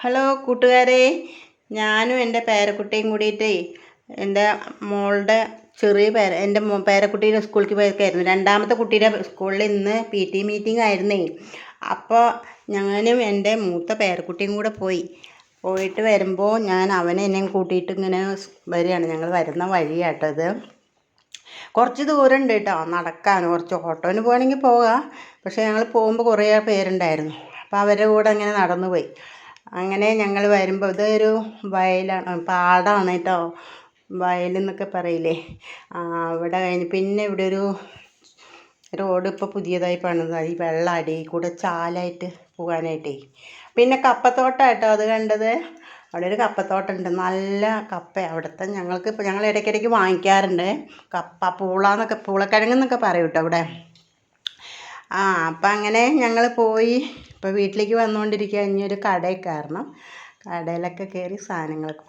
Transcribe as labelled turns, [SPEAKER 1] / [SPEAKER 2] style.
[SPEAKER 1] Hello കൂട്ടുകാരെ, ഞാനും എൻ്റെ പേരക്കുട്ടിയും കൂടിയിട്ടേ എൻ്റെ മോളുടെ എൻ്റെ പേരക്കുട്ടീൻ്റെ സ്കൂളിലേക്ക് പോയേക്കായിരുന്നു. രണ്ടാമത്തെ കുട്ടീൻ്റെ സ്കൂളിൽ ഇന്ന് PT മീറ്റിംഗ് ആയിരുന്നേ. അപ്പോൾ ഞാനും എൻ്റെ മൂത്ത പേരക്കുട്ടിയും കൂടെ പോയിട്ട് വരുമ്പോൾ ഞാൻ അവനെ എന്നെയും കൂട്ടിയിട്ട് ഇങ്ങനെ വരികയാണ്. ഞങ്ങൾ വരുന്ന വഴിയാട്ടത്. കുറച്ച് ദൂരം ഉണ്ട് കേട്ടോ നടക്കാൻ. കുറച്ച് ഓട്ടോന് പോകണമെങ്കിൽ പോകാം. പക്ഷേ ഞങ്ങൾ പോകുമ്പോൾ കുറേ പേരുണ്ടായിരുന്നു. അപ്പോൾ അവരുടെ കൂടെ അങ്ങനെ നടന്നു പോയി. അങ്ങനെ ഞങ്ങൾ വരുമ്പോൾ ഇതൊരു വയലാണ്, പാടമാണ് കേട്ടോ. വയലെന്നൊക്കെ പറയില്ലേ, അവിടെ കഴിഞ്ഞ് പിന്നെ ഇവിടെ ഒരു റോഡ് ഇപ്പോൾ പുതിയതായി പണിതായി. വെള്ളം അടിയിൽ കൂടെ ചാലായിട്ട് പോകാനായിട്ടേ. പിന്നെ കപ്പത്തോട്ടം കേട്ടോ അത് കണ്ടത്. അവിടെ ഒരു കപ്പത്തോട്ടമുണ്ട്, നല്ല കപ്പ. അവിടുത്തെ ഞങ്ങൾ ഇടയ്ക്കിടയ്ക്ക് വാങ്ങിക്കാറുണ്ട് കപ്പ. പൂളക്കിഴങ്ങെന്നൊക്കെ പറയും കേട്ടോ അവിടെ. അപ്പം അങ്ങനെ ഞങ്ങൾ പോയി. ഇപ്പോൾ വീട്ടിലേക്ക് വന്നുകൊണ്ടിരിക്കുക. ഇനി ഒരു കടയിൽ കയറണം. കടയിലൊക്കെ കയറി സാധനങ്ങളൊക്കെ